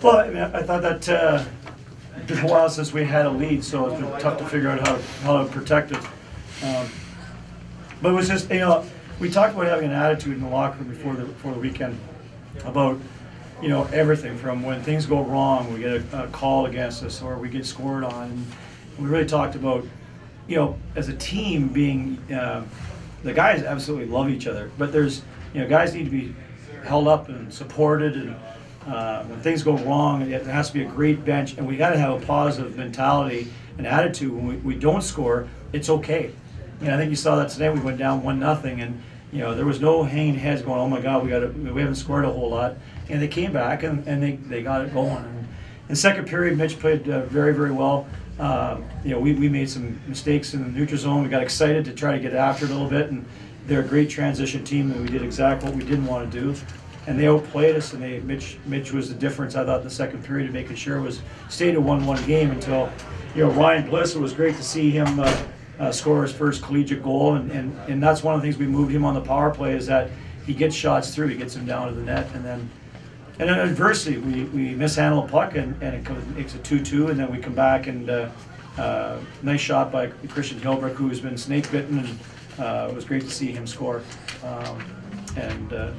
Well, I mean, I thought that it's been a while since we had a lead, so it's been tough to figure out how to protect it. But it was just, we talked about having an attitude in the locker room before the weekend about, everything from when things go wrong, we get a call against us or we get scored on. And we really talked about, as a team being, the guys absolutely love each other, but there's, guys need to be held up and supported, and when things go wrong, it has to be a great bench, and we got to have a positive mentality and attitude. When we don't score, it's okay. I think you saw that today. We went down 1-0, and there was no hanging heads going, oh my God, we haven't scored a whole lot. And they came back and they got it going. And in the second period, Mitch played very, very well. We made some mistakes in the neutral zone. We got excited to try to get after it a little bit, and they're a great transition team, and we did exactly what we didn't want to do. And they outplayed us, and Mitch was the difference, I thought, in the second period, making sure it stayed a 1-1 game until, Ryan Bliss. It was great to see him score his first collegiate goal, and that's one of the things we moved him on the power play, is that he gets shots through, he gets them down to the net, and then adversity, we mishandle a puck, and it makes a 2-2, and then we come back, and nice shot by Christian Hilbrich, who's been snake bitten, and it was great to see him score.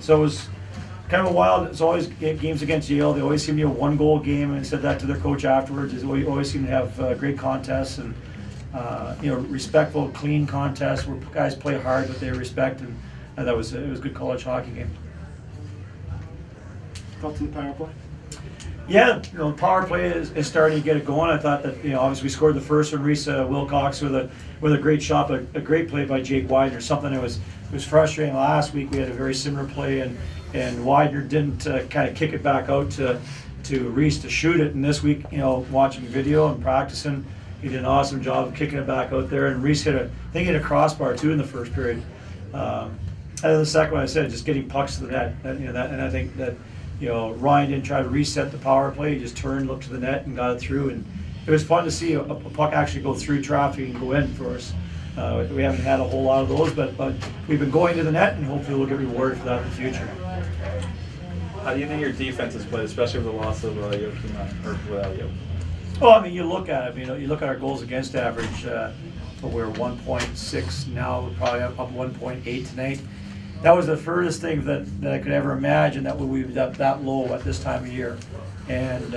So it was kind of a wild. It's always games against Yale. They always seem to be a 1-goal game, and said that to their coach afterwards. They always seem to have great contests, and respectful, clean contests where guys play hard, but they respect, and it was a good college hockey game. Thoughts on the power play? Yeah, power play is starting to get it going. I thought that obviously we scored the first one, Reese Wilcox with a great shot, but a great play by Jake Widener. Something that was frustrating last week. We had a very similar play, and Widener didn't kind of kick it back out to Reese to shoot it. And this week, watching video and practicing, he did an awesome job of kicking it back out there. And Reese hit a crossbar too in the first period. And then the second one, I said, just getting pucks to the net. And I think that. Ryan didn't try to reset the power play. He just turned, looked to the net, and got it through. And it was fun to see a puck actually go through traffic and go in for us. We haven't had a whole lot of those, but we've been going to the net, and hopefully we'll get rewarded for that in the future. How do you think your defense has played, especially with the loss of Joachim, or without you? Well, I mean, you look at it. You look at our goals against average. We're 1.6 now. We're probably up 1.8 tonight. That was the furthest thing that I could ever imagine that we would be that low at this time of year. And,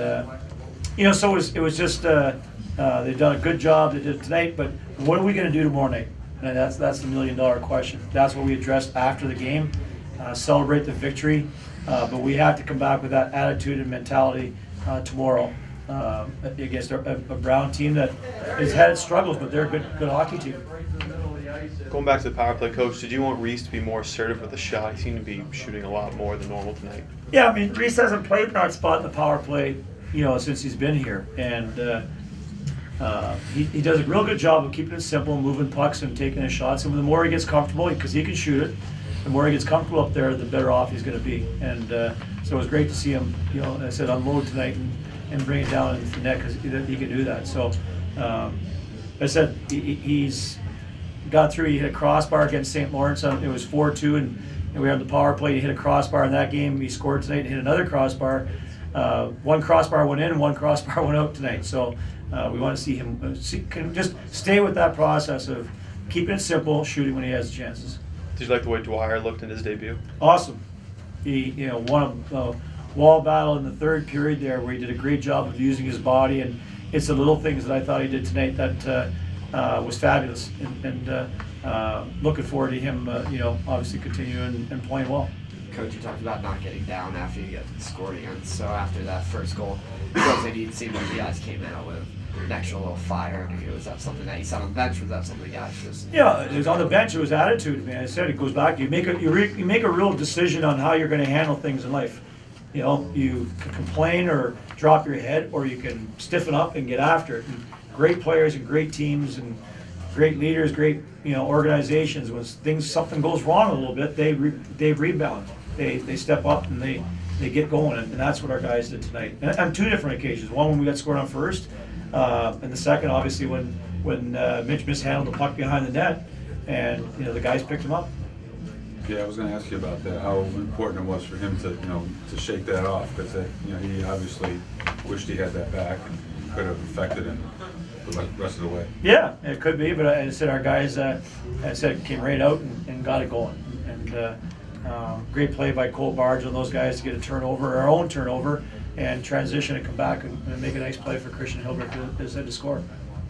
so it was just, they've done a good job, they did it tonight, but what are we going to do tomorrow night? And that's the $1 million question. That's what we addressed after the game, celebrate the victory, but we have to come back with that attitude and mentality tomorrow against a Brown team that has had its struggles, but they're a good hockey team. Going back to the power play, coach, did you want Reese to be more assertive with the shot? He seemed to be shooting a lot more than normal tonight. Yeah, I mean, Reese hasn't played in that spot in the power play, since he's been here, and he does a real good job of keeping it simple, moving pucks and taking his shots. And the more he gets comfortable, because he can shoot it, the more he gets comfortable up there, the better off he's going to be. And so it was great to see him, as I said, unload tonight and bring it down into the net, because he can do that. So, I said he's got through. He hit a crossbar against St. Lawrence. It was 4-2, and we had the power play. He hit a crossbar in that game. He scored tonight and hit another crossbar. One crossbar went in, and one crossbar went out tonight. So we want to see him can just stay with that process of keeping it simple, shooting when he has the chances. Did you like the way Dwyer looked in his debut? Awesome. He won a wall battle in the third period there, where he did a great job of using his body, and it's the little things that I thought he did tonight that was fabulous, and looking forward to him, obviously continuing and playing well. Coach, you talked about not getting down after you get scored against. So after that first goal, it feels like it seemed like you guys came out with an extra little fire. Was that something that you said on the bench? Was that something you guys just? Yeah, it was on the bench. It was attitude. I mean, I said it goes back. You make a real decision on how you're going to handle things in life. You can complain or drop your head, or you can stiffen up and get after it. And great players and great teams and great leaders, great organizations. When something goes wrong a little bit, they rebound. They step up and they get going, and that's what our guys did tonight. And on two different occasions. One when we got scored on first, and the second obviously when Mitch mishandled the puck behind the net, and the guys picked him up. Yeah, I was going to ask you about that. How important it was for him to, to shake that off, because he obviously wished he had that back and could have affected him the rest of the way. Yeah, it could be, but I said our guys, came right out and got it going. And great play by Cole Barge and those guys to get a turnover, our own turnover, and transition and come back and make a nice play for Christian Hilbrich to score.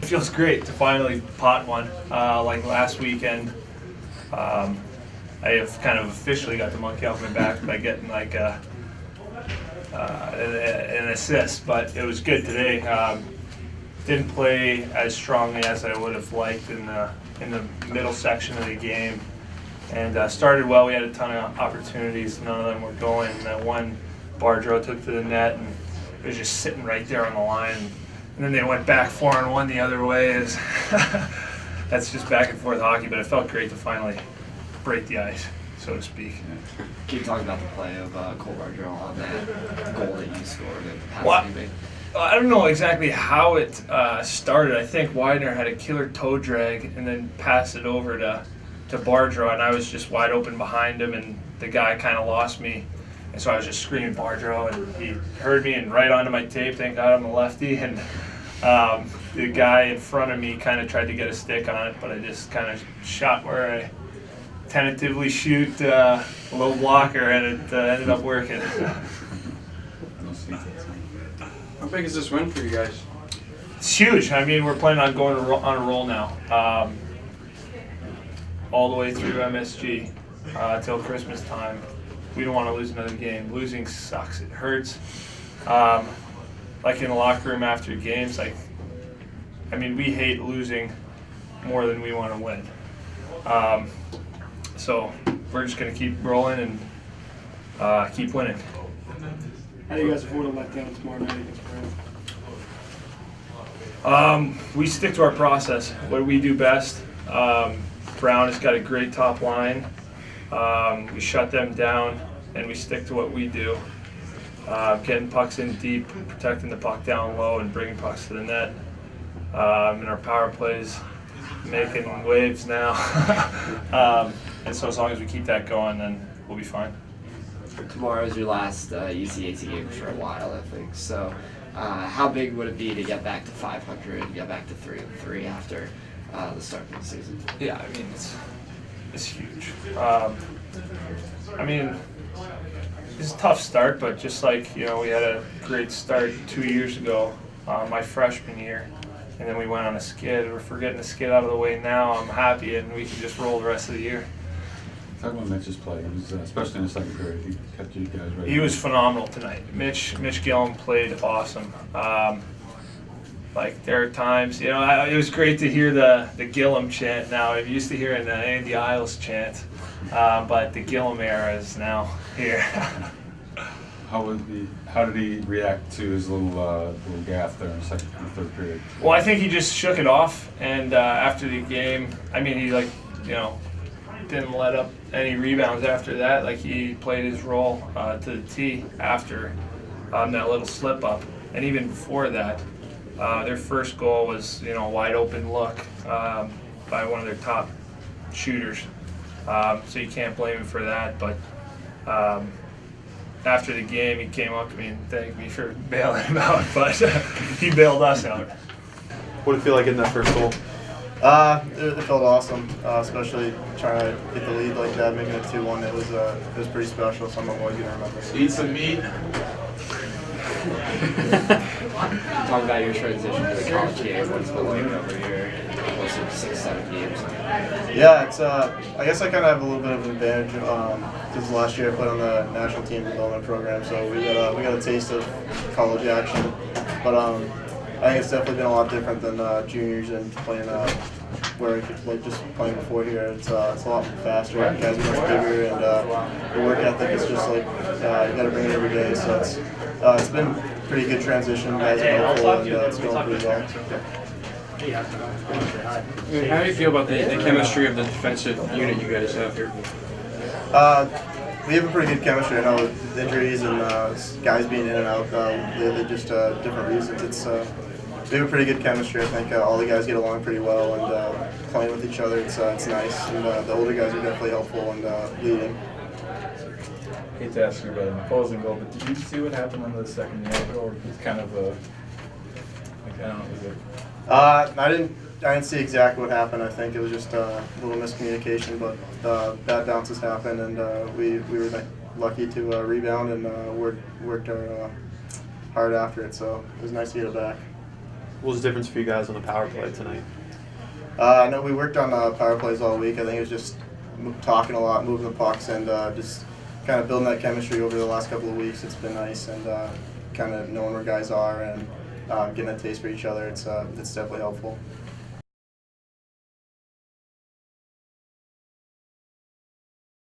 It feels great to finally pot one. Like last weekend, I have kind of officially got the monkey off my back by getting like an assist, but it was good today. Didn't play as strongly as I would have liked in the middle section of the game, and started well. We had a ton of opportunities. None of them were going. That one Bardreau took to the net, and it was just sitting right there on the line. And then they went back 4-on-1 the other way. That's just back and forth hockey, but it felt great to finally break the ice, so to speak. Can you talk about the play of Cole Bardreau on that goal that you scored and the pass Well, that you made? I don't know exactly how it started. I think Widener had a killer toe drag and then passed it over to Bardreau, and I was just wide open behind him, and the guy kind of lost me. And so I was just screaming Bardreau, and he heard me and right onto my tape. Thank God I'm a lefty. And the guy in front of me kind of tried to get a stick on it, but I just kind of shot where I tentatively shoot a low blocker, and it ended up working. How big is this win for you guys? It's huge. I mean, we're planning on going on a roll now, all the way through MSG till Christmas time. We don't want to lose another game. Losing sucks. It hurts. Like in the locker room after games, we hate losing more than we want to win. So we're just going to keep rolling and keep winning. How do you guys avoid a letdown tomorrow night against Brown? We stick to our process, what we do best. Brown has got a great top line. We shut them down, and we stick to what we do. Getting pucks in deep, protecting the puck down low, and bringing pucks to the net. And our power plays making waves now. And so as long as we keep that going, then we'll be fine. Tomorrow is your last ECAC game for a while, I think. So, how big would it be to get back to 500, get back to 3-3 after the start of the season? Yeah, I mean it's huge. It's a tough start, but just like we had a great start 2 years ago, my freshman year, and then we went on a skid. We're getting the skid out of the way now. I'm happy, and we can just roll the rest of the year. Talk about Mitch's play, especially in the second period. He kept you guys ready. He was phenomenal tonight. Mitch Gillum played awesome. There are times, it was great to hear the Gillum chant now. I'm used to hearing the Andy Isles chant, but the Gillum era is now here. How did he react to his little gaff there in the second and third period? Well, I think he just shook it off, and after the game, he didn't let up any rebounds after that. He played his role to the T after that little slip up, and even before that, their first goal was a wide open look by one of their top shooters. So you can't blame him for that. But after the game, he came up to me and thanked me for bailing him out, but he bailed us out. What did it feel like getting that first goal? It felt awesome, especially trying to get the lead like that, making it 2-1. It was pretty special, so I'm always going to remember. Eat some meat. Talk about your transition to the college game. What's it been like over here? Close to 6-7 games. Yeah, it's. I guess I kind of have a little bit of an advantage because last year I played on the national team development program, so we got a taste of college action. But I think it's definitely been a lot different than juniors and playing where I could just playing before here. It's a lot faster. Guys are much bigger, and the work ethic is just you got to bring it every day. So it's been a pretty good transition. Guys are helpful, and it's going pretty well. How do you feel about the chemistry of the defensive unit you guys have here? We have a pretty good chemistry. I know with injuries and guys being in and out, they just different reasons. we have a pretty good chemistry. I think all the guys get along pretty well, and playing with each other, it's nice. And the older guys are definitely helpful and leading. I hate to ask you about an opposing goal, but did you see what happened on the second Yale goal? It's kind of a, like, I don't know, was it? I didn't see exactly what happened. I think it was just a little miscommunication, but bad bounces happened, and we were lucky to rebound and worked our hard after it. So it was nice to get it back. What was the difference for you guys on the power play tonight? I know we worked on power plays all week. I think it was just talking a lot, moving the pucks, and just kind of building that chemistry over the last couple of weeks. It's been nice, and kind of knowing where guys are and getting a taste for each other. It's definitely helpful.